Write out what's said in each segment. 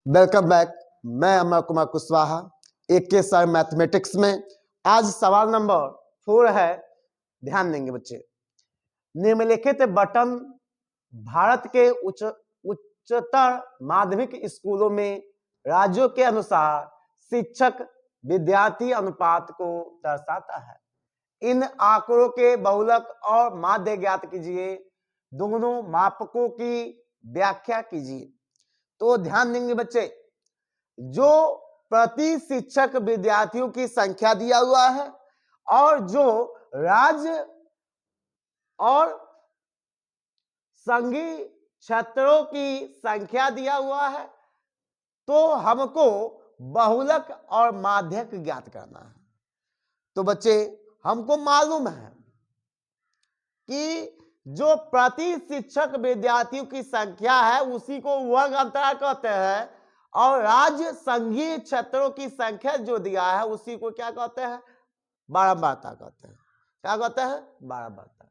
Welcome back. मैं अमर कुमार कुशवाहा एक के सर मैथमेटिक्स में। आज सवाल नंबर 4 है। ध्यान देंगे बच्चे। निम्नलिखित बटन भारत के उच्चतर माध्यमिक स्कूलों में राज्यों के अनुसार शिक्षक विद्यार्थी अनुपात को दर्शाता है। इन आंकड़ों के बहुलक और माध्य ज्ञात कीजिए। दोनों मापकों की व्याख्या कीजिए। तो ध्यान देंगे बच्चे, जो प्रति शिक्षक विद्यार्थियों की संख्या दिया हुआ है और जो राज्य और संघीय क्षेत्रों की संख्या दिया हुआ है, तो हमको बहुलक और माध्यक ज्ञात करना है। तो बच्चे हमको मालूम है कि जो प्रति शिक्षक विद्यार्थियों की संख्या है उसी को वर्ग अंतराल कहते हैं, और राज्य संघीय क्षेत्रों की संख्या जो दिया है उसी को क्या कहते हैं? बारंबारता कहते हैं। क्या कहते हैं? बारंबारता।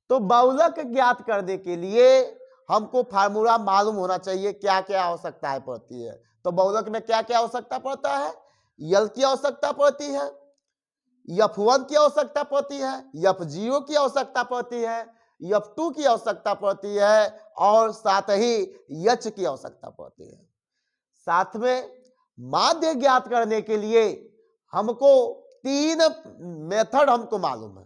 तो बहुलक ज्ञात करने के लिए हमको फार्मूला मालूम होना चाहिए, क्या क्या आवश्यकताएं पड़ती है। तो बहुलक में क्या क्या आवश्यकता पड़ता है? यल की आवश्यकता पड़ती है, F1 की आवश्यकता पड़ती है, F0 की आवश्यकता पड़ती है, F2 की आवश्यकता पड़ती है और साथ ही H की आवश्यकता पड़ती है। साथ में माध्य ज्ञात करने के लिए हमको 3 मेथड हमको मालूम है।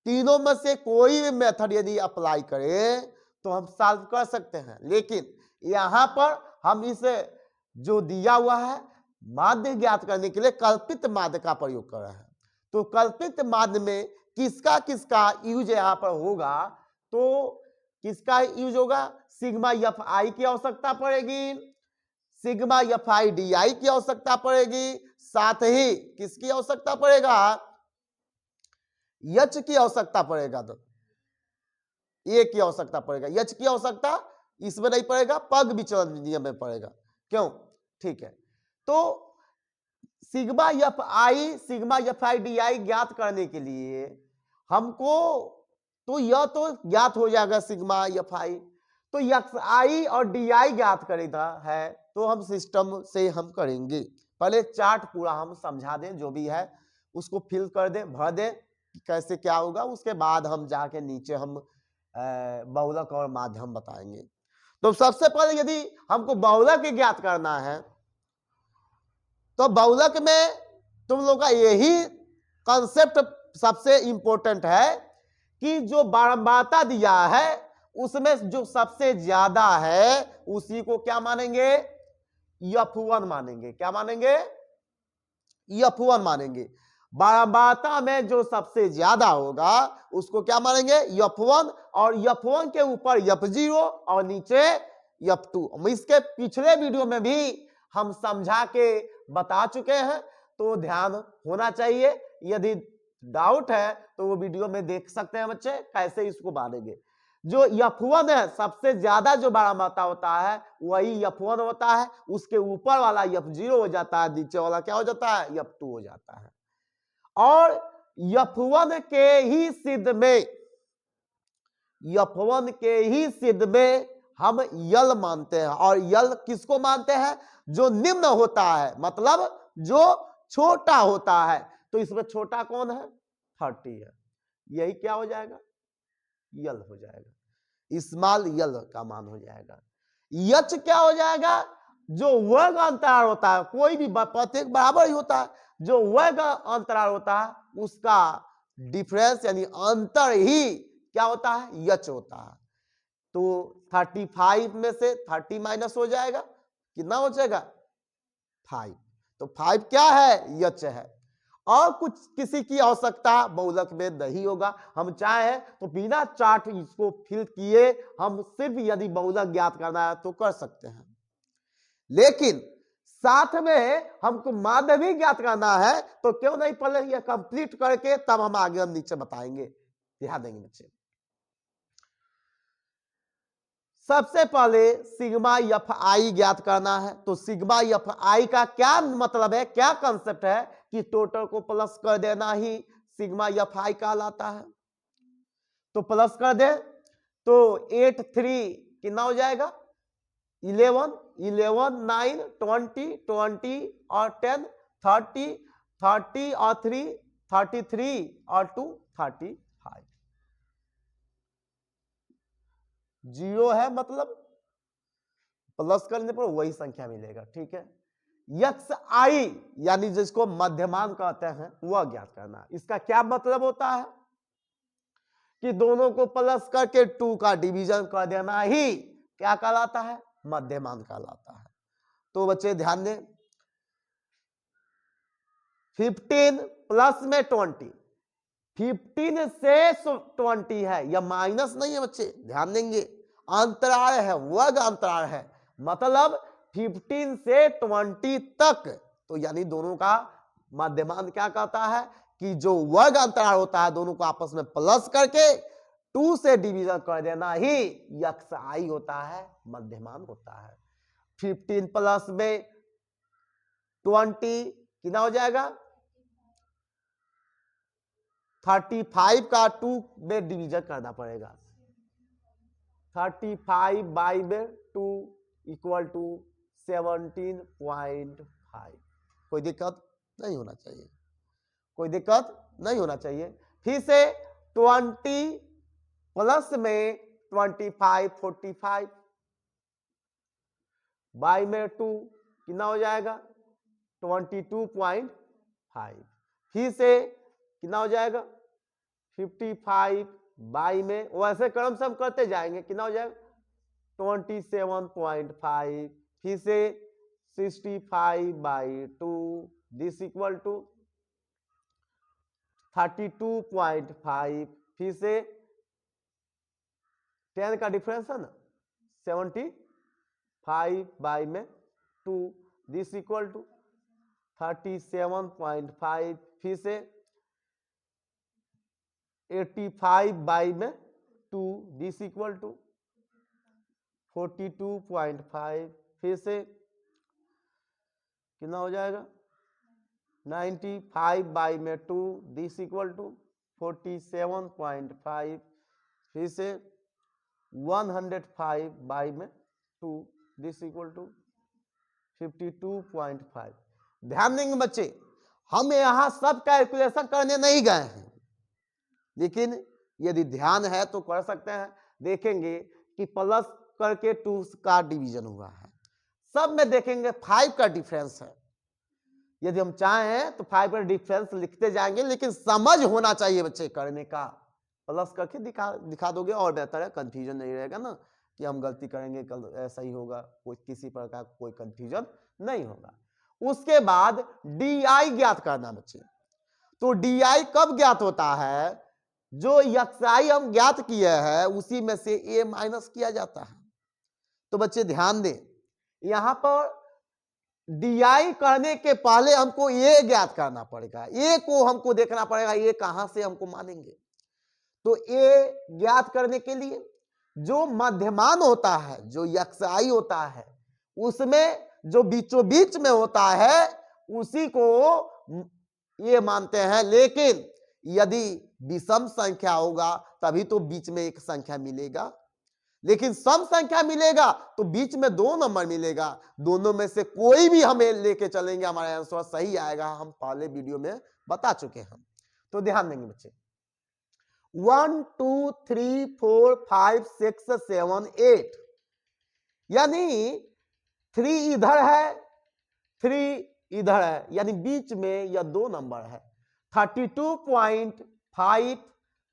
तीनों में से कोई भी मेथड यदि अप्लाई करें तो हम सॉल्व कर सकते हैं, लेकिन यहां पर हम इसे जो दिया हुआ है माध्य ज्ञात करने के लिए कल्पित माध्य का प्रयोग कर रहे हैं। तो कल्पित माध्य में किसका किसका यूज यहां पर होगा? तो किसका यूज होगा? सिग्मा एफ आई की आवश्यकता पड़ेगी, सिग्मा एफ आई डी आई की आवश्यकता पड़ेगी, साथ ही किसकी आवश्यकता पड़ेगा? यच की आवश्यकता पड़ेगा। तो ए की आवश्यकता पड़ेगा, यच की आवश्यकता इसमें नहीं पड़ेगा, पग विचलन नियम में पड़ेगा। क्यों? ठीक है। तो सिग्मा एफ आई डी आई ज्ञात करने के लिए हमको तो यह तो ज्ञात हो जाएगा सिग्मा एफ आई, तो एक्स आई और डी आई ज्ञात करेगा है, तो हम सिस्टम से हम करेंगे। पहले चार्ट पूरा हम समझा दें, जो भी है उसको फिल कर दें, भर दें कैसे क्या होगा, उसके बाद हम जाके नीचे हम बहुलक और माध्यम बताएंगे। तो सबसे पहले यदि हमको बहुलक ज्ञात करना है तो बहुलक में तुम लोग का यही कंसेप्ट सबसे इंपॉर्टेंट है कि जो बारंबारता दिया है उसमें जो सबसे ज्यादा है उसी को क्या मानेंगे? F1 मानेंगे। क्या मानेंगे? F1 मानेंगे। बारंबारता में जो सबसे ज्यादा होगा उसको क्या मानेंगे? F1, और F1 के ऊपर F0 और नीचे F2। इसके पिछले वीडियो में भी हम समझा के बता चुके हैं, तो ध्यान होना चाहिए। यदि डाउट है तो वो वीडियो में देख सकते हैं बच्चे, कैसे इसको मानेंगे। जो F1 है, सबसे ज्यादा जो बारंबारता होता है वही F1 होता है, उसके ऊपर वाला F0 हो जाता है, नीचे वाला क्या हो जाता है? F2 हो जाता है। और F1 के ही सिद्ध में हम यल मानते हैं। और यल किसको मानते हैं? जो निम्न होता है, मतलब जो छोटा होता है। तो इसमें छोटा कौन है? 30 है। यही क्या हो जाएगा? यल हो जाएगा, स्मॉल यल का मान हो जाएगा। यच क्या हो जाएगा? जो वर्ग अंतराल होता है, कोई भी प्रत्येक बराबर ही होता है, जो वर्ग अंतराल होता है उसका डिफरेंस यानी अंतर ही क्या होता है? यच होता है। तो 35 में से 30 माइनस हो जाएगा, कितना हो जाएगा? 5। तो 5 क्या है? यच है। और कुछ किसी की आवश्यकता बहुलक में नहीं होगा। हम चाहे तो बिना चार्ट इसको फिल किए हम सिर्फ यदि बहुलक ज्ञात करना है तो कर सकते हैं, लेकिन साथ में हमको माध्य भी ज्ञात करना है, तो क्यों नहीं पहले यह कंप्लीट करके तब हम आगे हम नीचे बताएंगे। ध्यान देंगे बच्चे। सबसे पहले सिग्मा एफ आई ज्ञात करना है। तो सिग्मा एफ आई का क्या मतलब है, क्या कंसेप्ट है कि टोटल को प्लस कर देना ही सिग्मा एफ आई कहलाता है। तो प्लस कर दे तो 8 3 कितना हो जाएगा? 11, 11, 9, 20, 20 और 10, 30, 30 और 3, 33 और 2, 35। 0 है मतलब प्लस करने पर वही संख्या मिलेगा। ठीक है, यक्स आई यानी जिसको मध्यमान कहते हैं वह ज्ञात करना। इसका क्या मतलब होता है कि दोनों को प्लस करके 2 का डिवीजन कर देना ही क्या कहलाता है, मध्यमान कहलाता है। तो बच्चे ध्यान दें, 15 प्लस में 20, 15 से 20 है, यह माइनस नहीं है बच्चे, ध्यान देंगे, अंतराल है, वर्ग अंतराल है, मतलब 15 से 20 तक। तो यानी दोनों का मध्यमान क्या कहता है कि जो वर्ग अंतराल होता है दोनों को आपस में प्लस करके 2 से डिवीजन कर देना ही यक्स आई होता है, मध्यमान होता है। 15 प्लस में 20 कितना हो जाएगा, 35 का 2 में डिवीजन करना पड़ेगा। 35 बाई में 2 इक्वल टू 17.5। कोई दिक्कत नहीं होना चाहिए, कोई दिक्कत नहीं होना चाहिए। फिर से 20 प्लस में 25, 45 बाई में 2 कितना हो जाएगा, 22.5। फिर से कितना हो जाएगा, 55 बाई में, वैसे क्रम से हम करते जाएंगे, कितना हो जाएगा 27.5। फिर से 65 बाई 2 दिस इक्वल टू 32.5। फिर से 10 का डिफरेंस है ना, 75 बाई में 2 दिस इक्वल टू 37.5। फिर से 85 बाई में 2 दिस इक्वल टू 42.5। फिर से कितना हो जाएगा, 95 बाई में 2 दिस इक्वल टू 47.5। फिर से 105 बाई में 2 दिस इक्वल टू 52.5। ध्यान देंगे बच्चे, हम यहां सब कैलकुलेशन करने नहीं गए हैं, लेकिन यदि ध्यान है तो कर सकते हैं। देखेंगे कि प्लस करके 2 का डिवीजन हुआ है, सब में देखेंगे 5 का डिफरेंस है। यदि हम चाहें तो 5 का डिफरेंस लिखते जाएंगे, लेकिन समझ होना चाहिए बच्चे करने का। प्लस करके दिखा दोगे और बेहतर है, कंफ्यूजन नहीं रहेगा ना कि हम गलती करेंगे कल ऐसा ही होगा, कोई किसी प्रकार कोई कंफ्यूजन नहीं होगा। उसके बाद डी आई ज्ञात करना बच्चे। तो डी आई कब ज्ञात होता है, जो यक्साई हम ज्ञात किए हैं उसी में से ए माइनस किया जाता है। तो बच्चे ध्यान दें, यहां पर डी करने के पहले हमको ए ज्ञात करना पड़ेगा, ए को हमको देखना पड़ेगा, ए कहां से हमको मानेंगे। तो ए ज्ञात करने के लिए जो मध्यमान होता है, जो यक्साई होता है, उसमें जो बीचों बीच में होता है उसी को ये मानते हैं। लेकिन यदि विषम संख्या होगा तभी तो बीच में एक संख्या मिलेगा, लेकिन सम संख्या मिलेगा तो बीच में 2 नंबर मिलेगा। दोनों में से कोई भी हमें लेके चलेंगे, हमारा आंसर सही आएगा, हम पहले वीडियो में बता चुके हैं। तो ध्यान देंगे बच्चे, 1 2 3 4 5 6 7 8, यानी 3 इधर है 3 इधर है, यानी बीच में यह 2 नंबर है। 32.5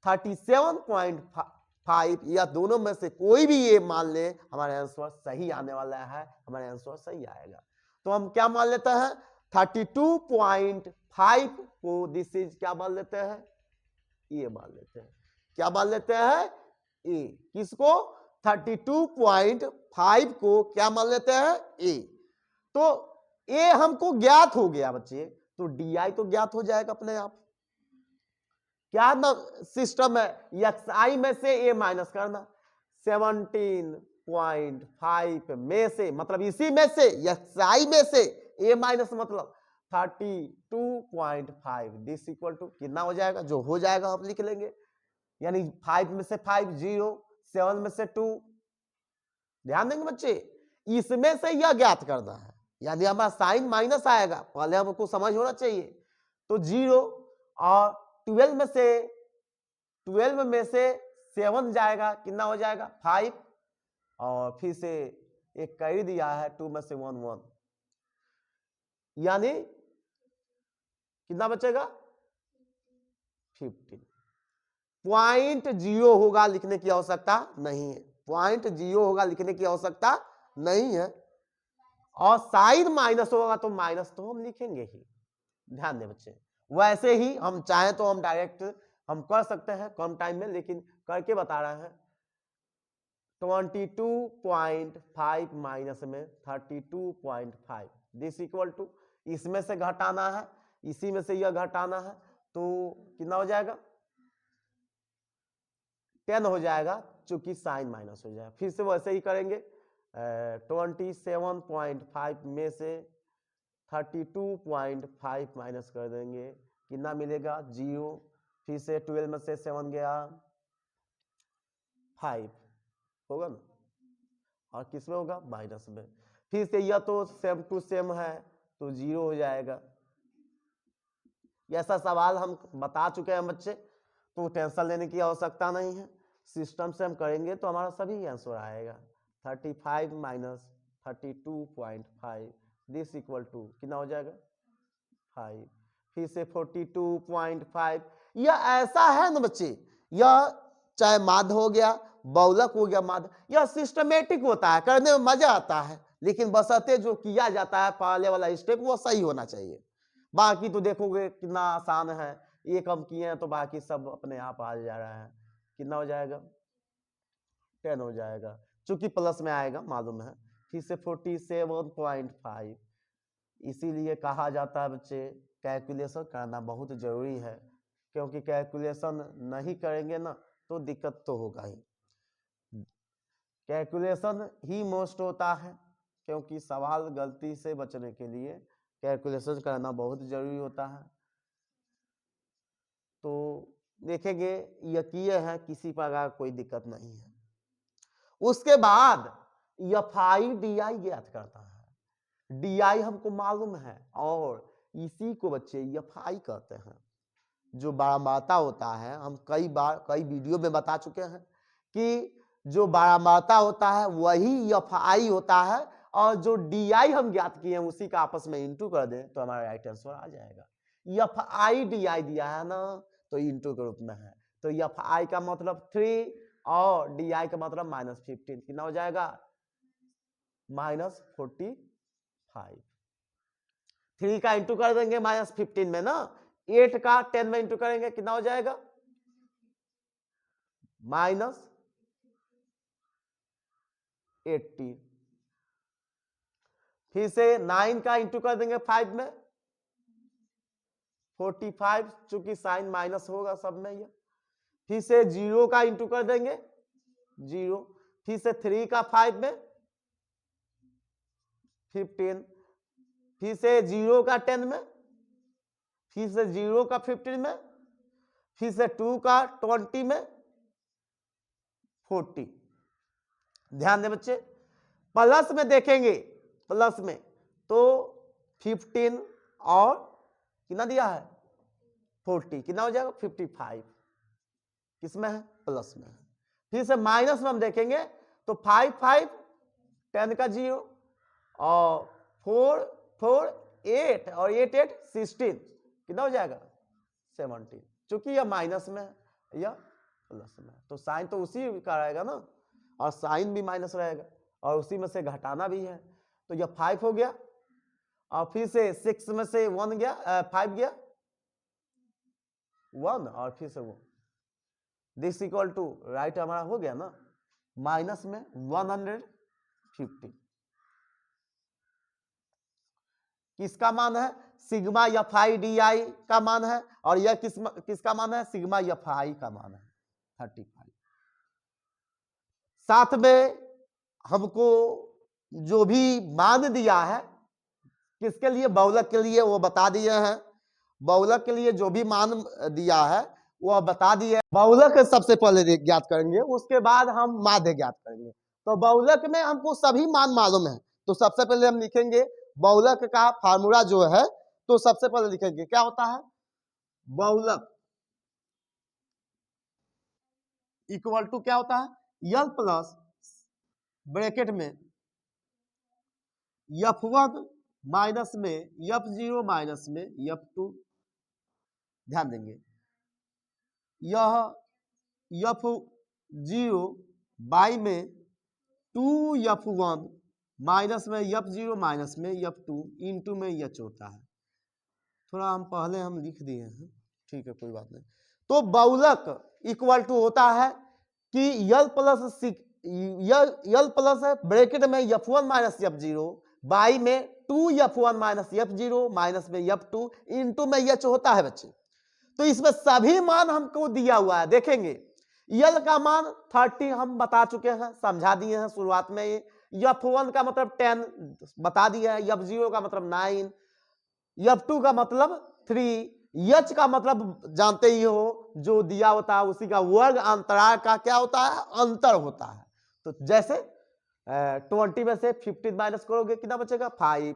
37.5, या दोनों में से कोई भी ये मान ले, हमारे आंसर सही आने वाला है, हमारे आंसर सही आएगा। तो हम क्या मान लेते हैं, 32.5 को दिस इज क्या मान लेते हैं, ये मान लेते हैं। क्या मान लेते हैं, ए। किसको, 32.5 को क्या मान लेते हैं, ए। तो ए हमको ज्ञात हो गया बच्चे, तो डी आई तो ज्ञात हो जाएगा अपने आप। क्या ना सिस्टम है, एक्स आई में से ए माइनस करना, 17.5 में से, मतलब इसी में से एक्स आई में से ए माइनस मतलब 32.5 दिस इक्वल टू कितना हो जाएगा, जो हो जाएगा हम लिख लेंगे, यानी 5 में से 5 0, 7 में से 2। ध्यान देंगे बच्चे, इसमें से यह ज्ञात करना है, यानी हमारा साइन माइनस आएगा, पहले हमको समझ होना चाहिए। तो 0 और 12 में से 7 जाएगा, कितना हो जाएगा 5, और फिर से एक कैरी दिया है 2 में से 1, यानी कितना बचेगा 15। पॉइंट 0 होगा लिखने की आवश्यकता नहीं है, पॉइंट 0 होगा लिखने की आवश्यकता नहीं है। और साइन माइनस होगा तो माइनस तो हम लिखेंगे ही, ध्यान दें बच्चे। वैसे ही हम चाहे तो हम डायरेक्ट हम कर सकते हैं कम टाइम में, लेकिन करके बता रहे हैं। 22.5 माइनस में 32.5 दिस इक्वल टू, इसमें से घटाना है, इसी में से यह घटाना है, तो कितना हो जाएगा 10 हो जाएगा, चूंकि साइन माइनस हो जाएगा। फिर से वैसे ही करेंगे, 27.5 में से 32.5 माइनस कर देंगे, कितना मिलेगा 0। फिर से 12 में से 7 गया 5 होगा ना, और किस में होगा माइनस में। फिर से यह तो सेम टू सेम है तो 0 हो जाएगा। ऐसा सवाल हम बता चुके हैं बच्चे, तो टेंशन लेने की आवश्यकता नहीं है, सिस्टम से हम करेंगे तो हमारा सभी आंसर आएगा। 35 माइनस 32.5 दिस इक्वल टू कितना हो जाएगा 5। फिर से 42.5, यह ऐसा है ना बच्चे, यह चाहे माध्य हो गया, बहुलक हो गया, माध्य, यह सिस्टमेटिक होता है, करने में मजा आता है, लेकिन बशर्ते जो किया जाता है पहले वाला स्टेप वो सही होना चाहिए। बाकी तो देखोगे कितना आसान है, एक हम किए हैं तो बाकी सब अपने आप आ जा रहा है। कितना हो जाएगा 10 हो जाएगा, चूंकि प्लस में आएगा मालूम है। फिर से 47.5, इसीलिए कहा जाता है बच्चे कैलकुलेशन करना बहुत जरूरी है, क्योंकि कैलकुलेशन नहीं करेंगे ना तो दिक्कत तो होगा ही। कैलकुलेशन ही मोस्ट होता है, क्योंकि सवाल गलती से बचने के लिए कैलकुलेशन करना बहुत जरूरी होता है। तो देखेंगे यह किए हैं, किसी प्रकार कोई दिक्कत नहीं है। उसके बाद एफआई डीआई ज्ञात करता है। डीआई हमको मालूम है, और इसी को बच्चे एफआई कहते हैं। जो बारंबारता होता है, हम कई वीडियो में बता चुके हैं कि जो बारंबारता होता है वही एफआई होता है, और जो डीआई हम ज्ञात किए हैं उसी का आपस में इंटू कर दें तो हमारा राइट आंसर आ जाएगा। एफआई डीआई दिया है ना, तो इंटू के रूप में है, तो एफआई का मतलब 3 और डीआई का मतलब -15, कितना हो जाएगा -45। 3 का इंटू कर देंगे -15 में ना, 8 का 10 में इंटू करेंगे कितना हो जाएगा -80। फिर से 9 का इंटू कर देंगे 5 में 45, चूंकि साइन माइनस होगा सब में यह। फिर से 0 का इंटू कर देंगे 0। फिर से 3 का 5 में 15। फिर से 0 का 10 में, फिर से 0 का 15 में, फिर से 2 का 20 में 40। ध्यान दें बच्चे, प्लस में देखेंगे, प्लस में तो 15 और कितना दिया है 40, कितना हो जाएगा 55। किसमें है प्लस में है। फिर से माइनस में हम देखेंगे तो 5 5 10 का 0 और 4 4 8 और 8 8 16, कितना हो जाएगा 17। चूंकि यह माइनस में है या प्लस में है, तो साइन तो उसी का रहेगा ना, और साइन भी माइनस रहेगा, और उसी में से घटाना भी है। तो यह 5 हो गया, और फिर से 6 में से 1 गया 5 गया 1, और फिर से 1 दिस इक्वल टू राइट हमारा हो गया ना माइनस में 150। किसका मान है सिग्मा एफआई डीआई का मान है, और यह किसका मान है सिग्मा एफआई का मान है 35। साथ में हमको जो भी मान दिया है किसके लिए बहुलक के लिए वो बता दिए हैं। बहुलक के लिए जो भी मान दिया है वो बता दिए। बहुलक सबसे पहले ज्ञात करेंगे, उसके बाद हम माध्य ज्ञात करेंगे। तो बहुलक में हमको सभी मान मालूम है, तो सबसे पहले हम लिखेंगे बहुलक का फार्मूला जो है, तो सबसे पहले लिखेंगे क्या होता है, बहुलक इक्वल टू क्या होता है, यल प्लस ब्रैकेट में F1 माइनस में F0 माइनस में F2, ध्यान देंगे यह F0 बाई में 2F1 माइनस में F0 माइनस में F2 इंटू में H होता है। थोड़ा हम पहले हम लिख दिए हैं, ठीक है कोई बात नहीं। तो बहुलक इक्वल टू होता है कि यल प्लस है ब्रैकेट में F1 माइनस F0 बाई में 2F1 माइनस F0 माइनस में F2 इंटू में H होता है बच्चे। तो इसमें सभी मान हमको दिया हुआ है, देखेंगे यल का मान 30 हम बता चुके हैं, समझा दिए हैं शुरुआत में। ये F1 का मतलब 10 बता दिया है, F0 का मतलब 9, F2 का मतलब 3, H का मतलब जानते ही हो जो दिया होता है उसी का वर्ग अंतराल का क्या होता है, अंतर होता है। तो जैसे 20 में से 15 माइनस करोगे कितना बचेगा 5,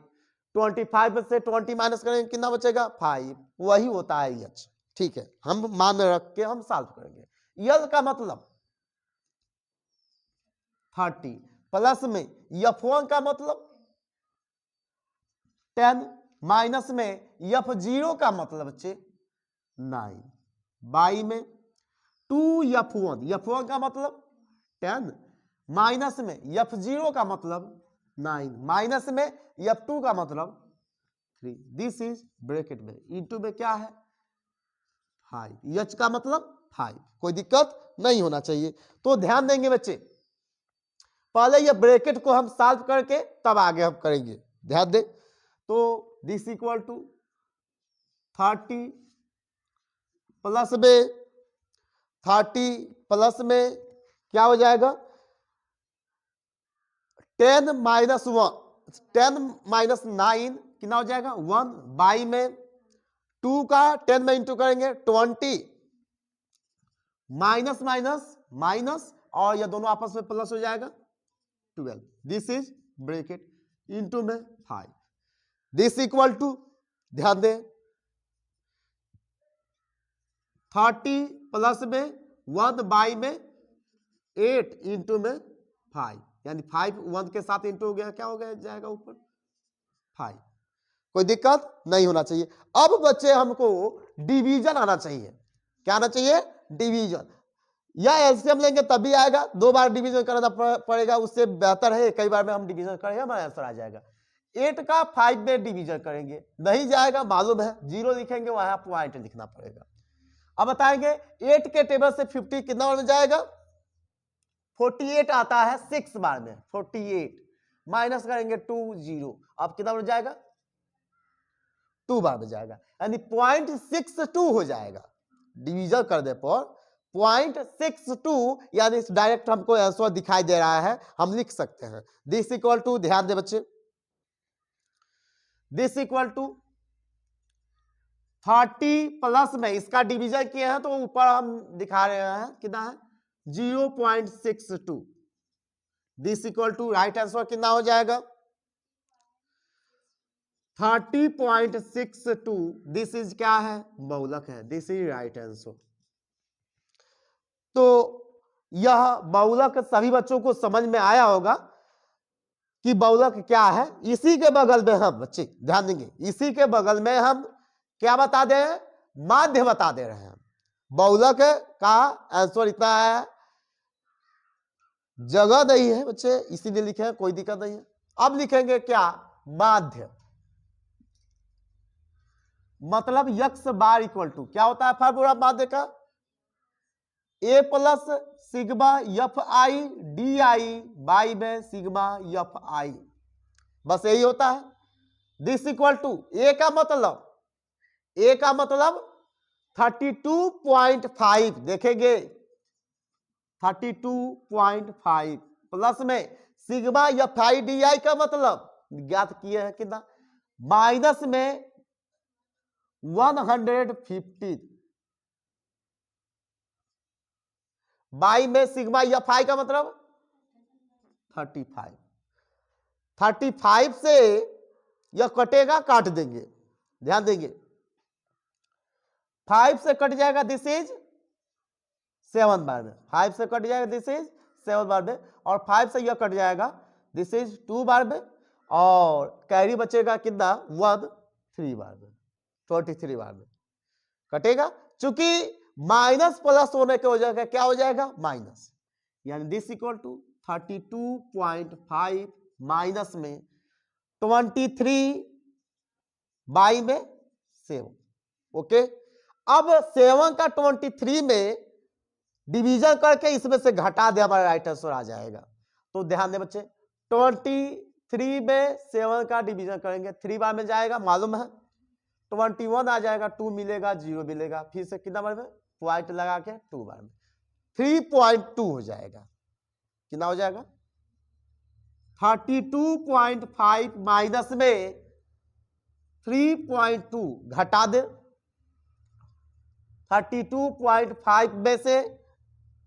25 में से 20 माइनस करेंगे कितना बचेगा 5, वही होता है H। ठीक है, हम मान रख के हम सॉल्व करेंगे। यल का मतलब 30 प्लस में F1 का मतलब 10 माइनस में F0 का मतलब बच्चे 9 बाई में 2F1 का मतलब 10 माइनस में F0 का मतलब 9 माइनस में F2 का मतलब 3, दिस इज ब्रैकेट में इंटू में क्या है 5, H का मतलब 5, कोई दिक्कत नहीं होना चाहिए। तो ध्यान देंगे बच्चे, पहले ये ब्रैकेट को हम सॉल्व करके तब आगे हम करेंगे, ध्यान दें। तो दिस इक्वल टू 30 प्लस में 30 प्लस में क्या हो जाएगा 10 माइनस 9 कितना हो जाएगा 1 बाई में 2 का 10 में इंटू करेंगे 20 माइनस माइनस माइनस और ये दोनों आपस में प्लस हो जाएगा 12, दिस इज ब्रैकेट इंटू में 5, दिस इक्वल टू ध्यान दें 30 प्लस में 1 बाई में 8 इंटू में 5, यानी 5 1 के साथ इंटू हो गया, क्या हो गया जाएगा ऊपर 5, कोई दिक्कत नहीं होना चाहिए। अब बच्चे हमको डिवीजन आना चाहिए, क्या आना चाहिए डिवीजन, या एलसीएम लेंगे तभी आएगा, 2 बार डिवीजन करना पड़ेगा, उससे बेहतर है कई बार में हम डिवीजन करेंगे हमारा आंसर आ जाएगा। 8 का 5 में डिवीजन करेंगे नहीं जाएगा, मालूम है 0 लिखेंगे वहां पॉइंट लिखना पड़ेगा। अब बताएंगे 8 के टेबल से 50 कितना बार में जाएगा 48 आता है 6 बार में, 48 माइनस करेंगे 2 0, अब कितना बार जाएगा 2 बार में जाएगा, यानी 0.62 हो जाएगा। डिवीजन कर दे पर 0.62, यानी डायरेक्ट हमको आंसर दिखाई दे रहा है, हम लिख सकते हैं दिस इक्वल टू, ध्यान दे बच्चे, दिस इक्वल टू 30 प्लस में इसका डिवीजन किए हैं तो ऊपर हम दिखा रहे हैं कितना है 0.62, this equal to right answer कितना हो जाएगा 30.62, दिस इज क्या है बहुलक है, दिस इज राइट आंसर। तो यह बहुलक सभी बच्चों को समझ में आया होगा कि बहुलक क्या है। इसी के बगल में हम बच्चे ध्यान देंगे, इसी के बगल में हम क्या बता दे रहे हैं, माध्य बता दे रहे हैं। बहुलक का आंसर इतना है, जगह नहीं है बच्चे इसीलिए लिखे हैं, कोई दिक्कत नहीं है। अब लिखेंगे क्या माध्य, मतलब यक्स बार इक्वल टू क्या होता है फार्मूला माध्य का, A plus sigma F I D I by में सिग्मा एफ आई, बस यही होता है। दिस इक्वल टू ए का मतलब 32.5 देखेंगे 32.5 प्लस में सिग्मा एफ आई डी आई का मतलब ज्ञात किए हैं कितना माइनस में 150 बाई में सिग्मा एफ आई का मतलब 35। 35 से यह कटेगा, काट देंगे, ध्यान देंगे, 5 से कट जाएगा, दिस इज 7 बार में, 5 से कट जाएगा, दिस इज 7 बार में, और 5 से यह कट जाएगा, दिस इज 2 बार में, और कैरी बचेगा कितना, 1 3 बार में, 23 बार में कटेगा। चूंकि माइनस प्लस होने के वजह का क्या हो जाएगा, माइनस, यानी दिस इक्वल टू 32.5 माइनस में 23 बाई में 7। ओके, अब 7 का 23 में डिवीजन करके इसमें से घटा दे, हमारा राइट आंसर आ जाएगा। तो ध्यान दे बच्चे, 23 में 7 का डिवीजन करेंगे, 3 बार में जाएगा, मालूम है, 21 आ जाएगा, 2 मिलेगा, 0 मिलेगा, फिर से कितना बार में, पॉइंट लगा के 2 बार में, 3.2 हो जाएगा, कितना हो जाएगा, 32.5 माइनस में 3.2 घटा दे, 32.5 में से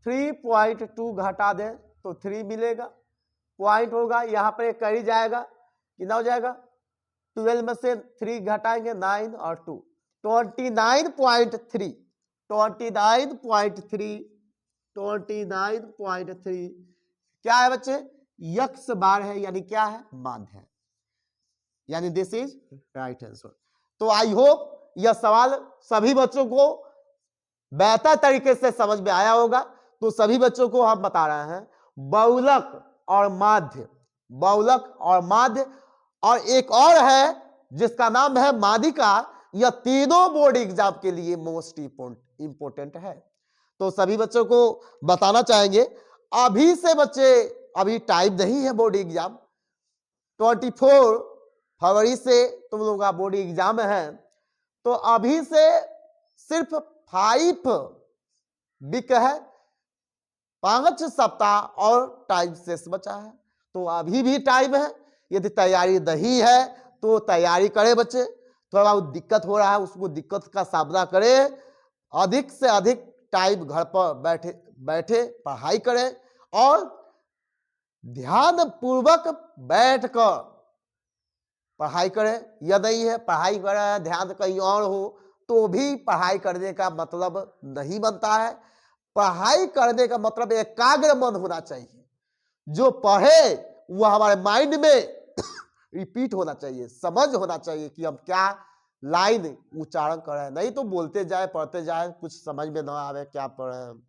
3.2 घटा दे तो 3 मिलेगा, पॉइंट होगा, यहां पर एक कैरी जाएगा, कितना हो जाएगा, 12 में से 3 घटाएंगे, 9 और 2, 29.3, 29.3 क्या है बच्चे, यक्स बार है, यानी क्या है, माध्य है, यानी दिस इज राइट आंसर। तो आई होप यह सवाल सभी बच्चों को बेहतर तरीके से समझ में आया होगा। तो सभी बच्चों को हम बता रहे हैं बहुलक और माध्य, बहुलक और माध्य, और एक और है जिसका नाम है माध्यिका। यह तीनों बोर्ड एग्जाम के लिए मोस्ट इंपोर्टेंट है। तो सभी बच्चों को बताना चाहेंगे, अभी से बच्चे, अभी टाइम नहीं है बोर्ड एग्जाम, 24 फरवरी से तुम लोगों का बोर्ड एग्जाम है, तो अभी से सिर्फ 5 वीक है, 5 सप्ताह और टाइम शेष बचा है। तो अभी भी टाइम है, यदि तैयारी नहीं है तो तैयारी करें बच्चे, थोड़ा बहुत दिक्कत हो रहा है उसको दिक्कत का सामना करें, अधिक से अधिक टाइम घर पर बैठे पढ़ाई करें, और ध्यान पूर्वक बैठकर पढ़ाई करें। यह नहीं है पढ़ाई कर रहे हैं ध्यान कहीं और हो तो भी पढ़ाई करने का मतलब नहीं बनता है। पढ़ाई करने का मतलब एकाग्र मन होना चाहिए, जो पढ़े वो हमारे माइंड में रिपीट होना चाहिए, समझ होना चाहिए कि हम क्या लाइन उच्चारण कर रहे हैं, नहीं तो बोलते जाए पढ़ते जाए कुछ समझ में ना आवे क्या पढ़ रहे हैं।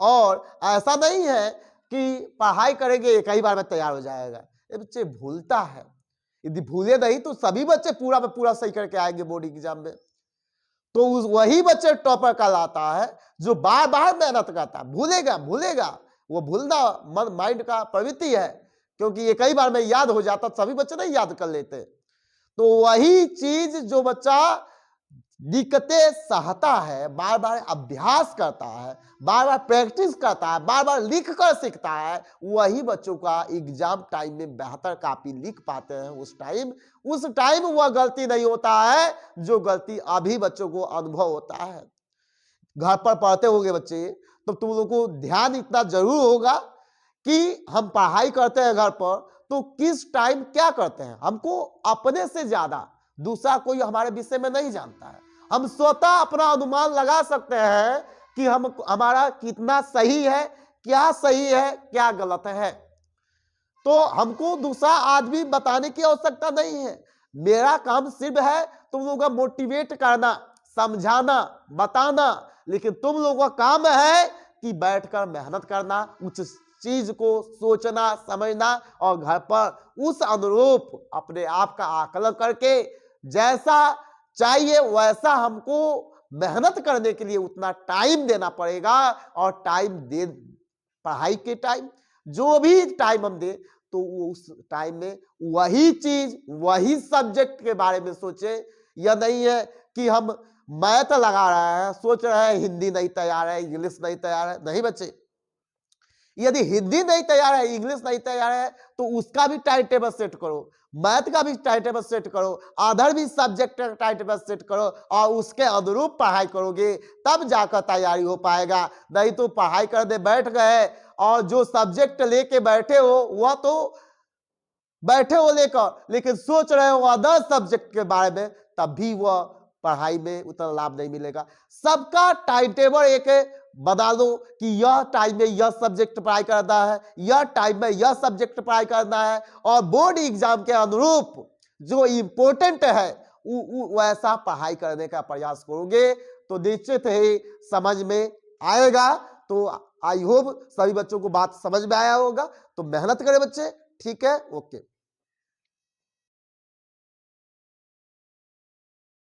और ऐसा नहीं है कि पढ़ाई करेंगे एक ही बार में तैयार हो जाएगा, ये बच्चे भूलता है, यदि भूले नहीं तो सभी बच्चे पूरा में पूरा सही करके आएंगे बोर्ड एग्जाम में। तो वही बच्चे टॉपर कहलाता है जो बार बार मेहनत करता है। भूलेगा वो भूलना मन माइंड का प्रवृत्ति है, क्योंकि ये कई बार में याद हो जाता, सभी बच्चे नहीं याद कर लेते। तो वही चीज जो बच्चा दिक्कतें सहता है, बार बार अभ्यास करता है, बार बार प्रैक्टिस करता है, बार बार लिख कर सीखता है, वही बच्चों का एग्जाम टाइम में बेहतर काफी लिख पाते हैं। उस टाइम वह गलती नहीं होता है जो गलती अभी बच्चों को अनुभव होता है। घर पर पढ़ते होंगे बच्चे तो तुम लोगों को ध्यान इतना जरूर होगा कि हम पढ़ाई करते हैं घर पर तो किस टाइम क्या करते हैं। हमको अपने से ज्यादा दूसरा कोई हमारे विषय में नहीं जानता है। हम स्वतः अपना अनुमान लगा सकते हैं कि हमारा कितना सही है, क्या गलत है। तो हमको दूसरा आदमी बताने की आवश्यकता नहीं है। मेरा काम सिर्फ है तुम लोगों का मोटिवेट करना, समझाना, बताना, लेकिन तुम लोगों का काम है कि बैठकर मेहनत करना, उस चीज को सोचना, समझना और घर पर उस अनुरूप अपने आप का आकलन करके जैसा चाहिए वैसा हमको मेहनत करने के लिए उतना टाइम देना पड़ेगा। और टाइम दे, पढ़ाई के टाइम जो भी टाइम हम दे तो उस टाइम में वही चीज, वही सब्जेक्ट के बारे में सोचे। यह नहीं है कि हम मैथ लगा रहे हैं, सोच रहे हैं हिंदी नहीं तैयार है, इंग्लिश नहीं तैयार है। नहीं बच्चे, यदि हिंदी नहीं तैयार है, इंग्लिश नहीं तैयार है, तो उसका भी टाइम टेबल सेट करो, मैथ का भी टाइम टेबल सेट करो, अदर भी सब्जेक्ट का टाइम टेबल सेट करो और उसके अनुरूप पढ़ाई करोगे तब जाकर तैयारी हो पाएगा। नहीं तो पढ़ाई करने बैठ गए और जो सब्जेक्ट लेके बैठे हो वह तो बैठे हो लेकर, लेकिन सोच रहे हो अदर सब्जेक्ट के बारे में, तब भी वह पढ़ाई में उतना लाभ नहीं मिलेगा। सबका टाइम टेबल एक बता दो कि यह टाइम में यह सब्जेक्ट पढ़ाई करना है, यह टाइम में यह सब्जेक्ट पढ़ाई करना है, और बोर्ड एग्जाम के अनुरूप जो इंपॉर्टेंट है वैसा पढ़ाई करने का प्रयास करोगे तो निश्चित ही समझ में आएगा। तो आई होप सभी बच्चों को बात समझ में आया होगा। तो मेहनत करें बच्चे, ठीक है, ओके।